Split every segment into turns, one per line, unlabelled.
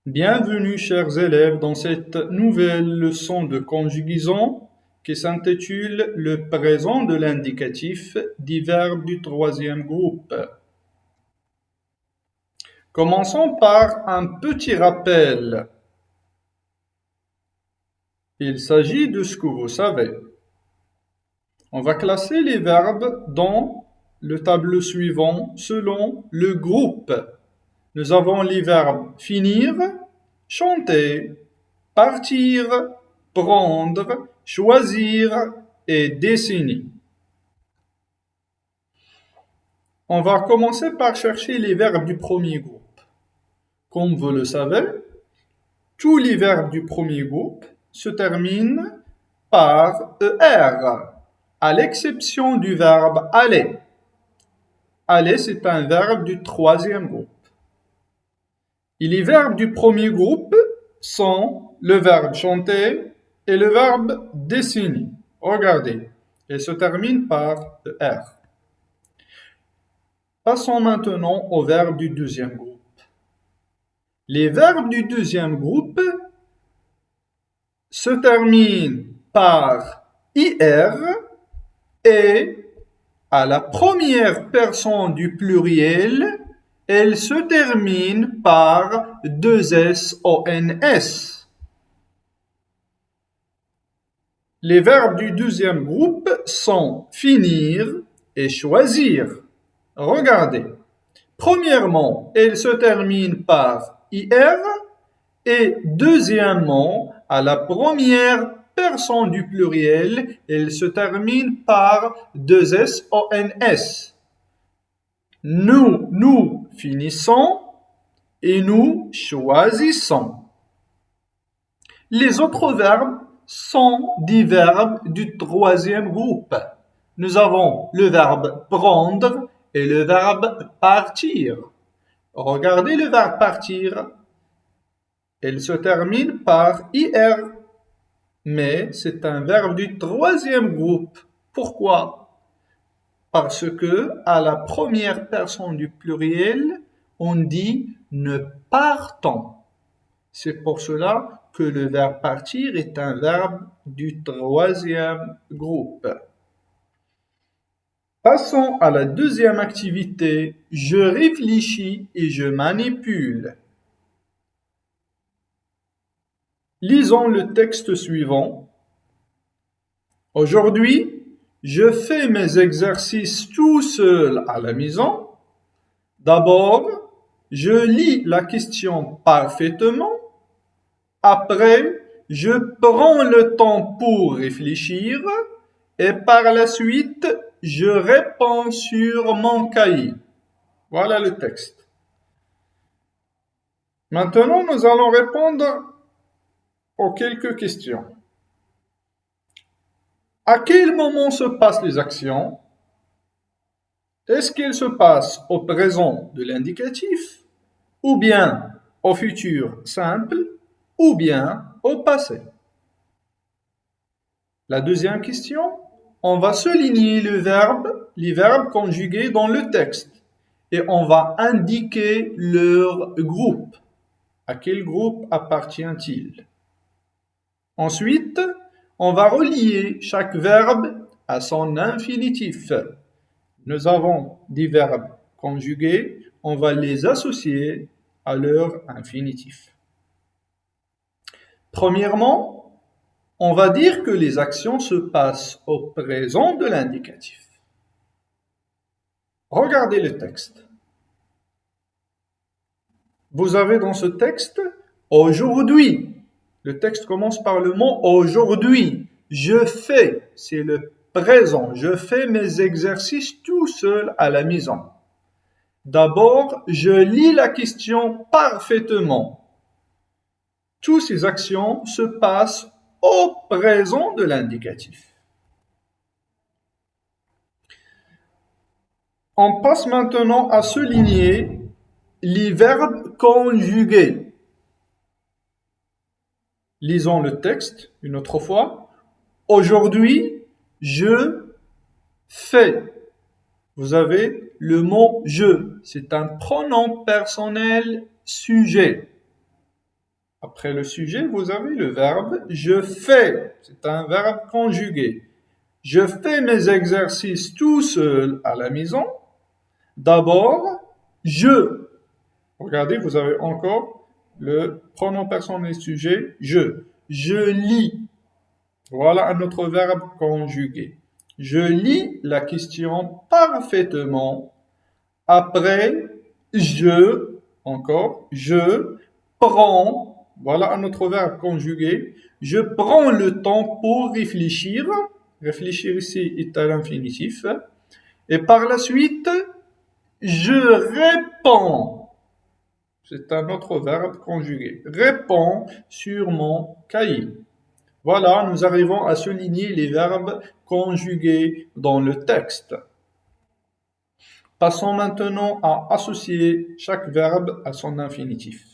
Bienvenue chers élèves dans cette nouvelle leçon de conjugaison qui s'intitule Le présent de l'indicatif des verbes du troisième groupe. Commençons par un petit rappel. Il s'agit de ce que vous savez. On va classer les verbes dans le tableau suivant selon le groupe. Nous avons les verbes finir, chanter, partir, prendre, choisir et dessiner. On va commencer par chercher les verbes du premier groupe. Comme vous le savez, tous les verbes du premier groupe se terminent par ER, à l'exception du verbe aller. Aller, c'est un verbe du troisième groupe. Et les verbes du premier groupe sont le verbe chanter et le verbe dessiner. Regardez, ils se terminent par ER. Passons maintenant aux verbes du deuxième groupe. Les verbes du deuxième groupe se terminent par IR et à la première personne du pluriel, elle se termine par 2SONS. Les verbes du deuxième groupe sont finir et choisir. Regardez. Premièrement, elle se termine par IR et deuxièmement, à la première personne du pluriel, elle se termine par 2SONS. Nous finissons et nous choisissons. Les autres verbes sont des verbes du troisième groupe. Nous avons le verbe prendre et le verbe partir. Regardez le verbe partir. Il se termine par IR. Mais c'est un verbe du troisième groupe. Pourquoi? Parce que à la première personne du pluriel, on dit ne partons. C'est pour cela que le verbe partir est un verbe du troisième groupe. Passons à la deuxième activité. Je réfléchis et je manipule. Lisons le texte suivant. Aujourd'hui, je fais mes exercices tout seul à la maison. D'abord, je lis la question parfaitement. Après, je prends le temps pour réfléchir et par la suite, je réponds sur mon cahier. Voilà le texte. Maintenant, nous allons répondre aux quelques questions. À quel moment se passent les actions? Est-ce qu'elles se passent au présent de l'indicatif, ou bien au futur simple, ou bien au passé? La deuxième question, on va souligner les verbes conjugués dans le texte et on va indiquer leur groupe. À quel groupe appartient-il? Ensuite, on va relier chaque verbe à son infinitif. Nous avons des verbes conjugués, on va les associer à leur infinitif. Premièrement, on va dire que les actions se passent au présent de l'indicatif. Regardez le texte. Vous avez dans ce texte « aujourd'hui ». Le texte commence par le mot « aujourd'hui ». Je fais, c'est le présent. Je fais mes exercices tout seul à la maison. D'abord, je lis la question parfaitement. Toutes ces actions se passent au présent de l'indicatif. On passe maintenant à souligner les verbes conjugués. Lisons le texte une autre fois. Aujourd'hui, je fais. Vous avez le mot je. C'est un pronom personnel sujet. Après le sujet, vous avez le verbe je fais. C'est un verbe conjugué. Je fais mes exercices tout seul à la maison. D'abord, je. Regardez, vous avez encore le pronom personnel sujet je. Je lis. Voilà un autre verbe conjugué. Je lis la question parfaitement. Après, je prends, voilà un autre verbe conjugué. Je prends le temps pour réfléchir. Réfléchir ici est à l'infinitif. Et par la suite, je réponds. C'est un autre verbe conjugué. Réponds sur mon cahier. Voilà, nous arrivons à souligner les verbes conjugués dans le texte. Passons maintenant à associer chaque verbe à son infinitif.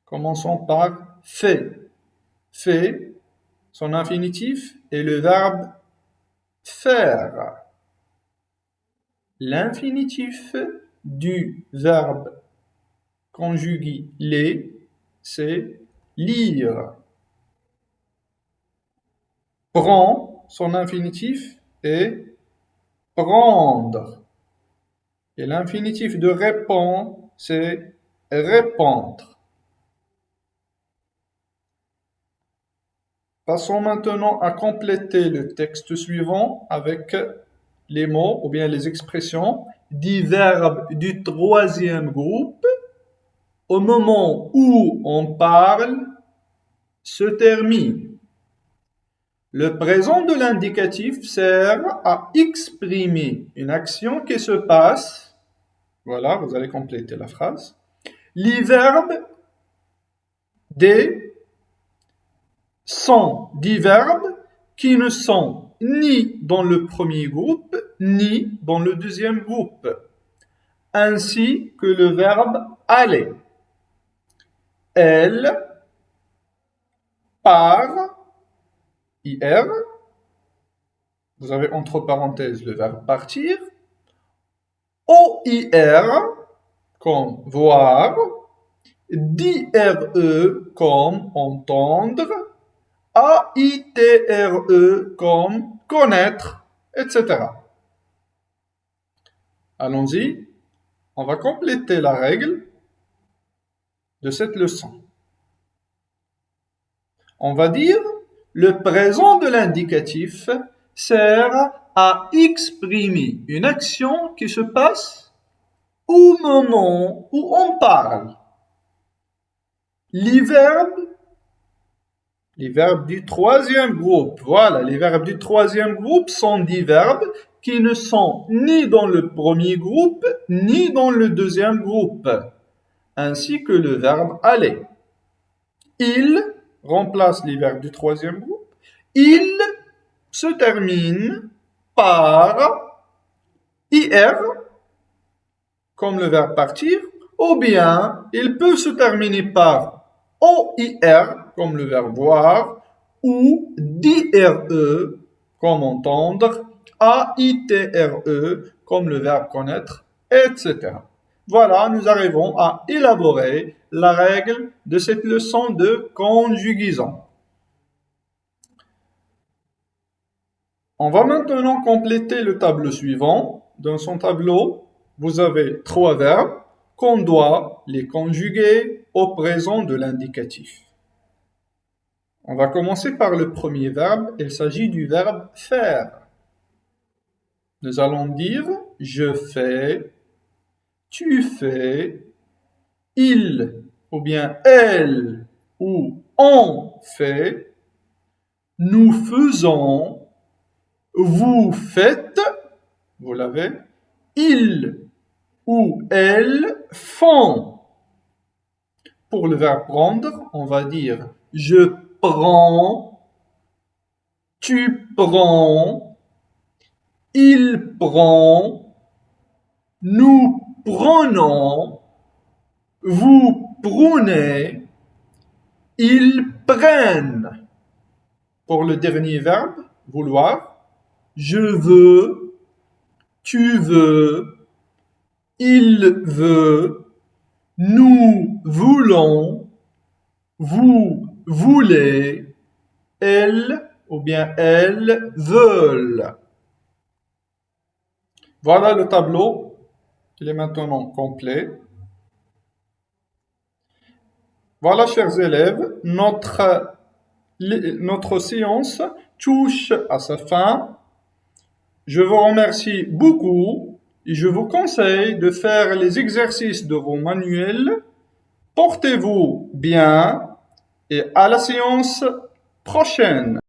Commençons par fait. Fait, son infinitif est le verbe faire. L'infinitif du verbe conjugué les, c'est lire. Prend, son infinitif est prendre. Et l'infinitif de répond, c'est répondre. Passons maintenant à compléter le texte suivant avec les mots ou bien les expressions des verbes du troisième groupe au moment où on parle se termine. Le présent de l'indicatif sert à exprimer une action qui se passe. Voilà, vous allez compléter la phrase. Les verbes des sont des verbes qui ne sont ni dans le premier groupe, ni dans le deuxième groupe, ainsi que le verbe aller. Elle, part, ir, vous avez entre parenthèses le verbe partir, OIR comme voir, DRE comme entendre, AITRE comme connaître, etc. Allons-y, on va compléter la règle de cette leçon. On va dire le présent de l'indicatif sert à exprimer une action qui se passe au moment où on parle. Les verbes du troisième groupe, voilà, les verbes du troisième groupe sont des verbes qui ne sont ni dans le premier groupe, ni dans le deuxième groupe, ainsi que le verbe aller. Il remplace les verbes du troisième groupe. Il se termine par IR, comme le verbe partir, ou bien il peut se terminer par OIR, comme le verbe voir, ou DRE, comme entendre, AITRE, comme le verbe connaître, etc. Voilà, nous arrivons à élaborer la règle de cette leçon de conjugaison. On va maintenant compléter le tableau suivant. Dans son tableau, vous avez 3 verbes qu'on doit les conjuguer au présent de l'indicatif. On va commencer par le premier verbe. Il s'agit du verbe faire. Nous allons dire je fais, tu fais, il ou bien elle ou on fait, nous faisons, vous faites, vous l'avez, ils ou elles font. Pour le verbe prendre, on va dire je prends, tu prends, il prend, nous prenons, vous prenez, ils prennent. Pour le dernier verbe, vouloir, je veux, tu veux, il veut, nous voulons, vous voulez, elle ou bien elles veulent. Voilà le tableau, il est maintenant complet. Voilà, chers élèves, notre séance touche à sa fin. Je vous remercie beaucoup et je vous conseille de faire les exercices de vos manuels. Portez-vous bien et à la séance prochaine.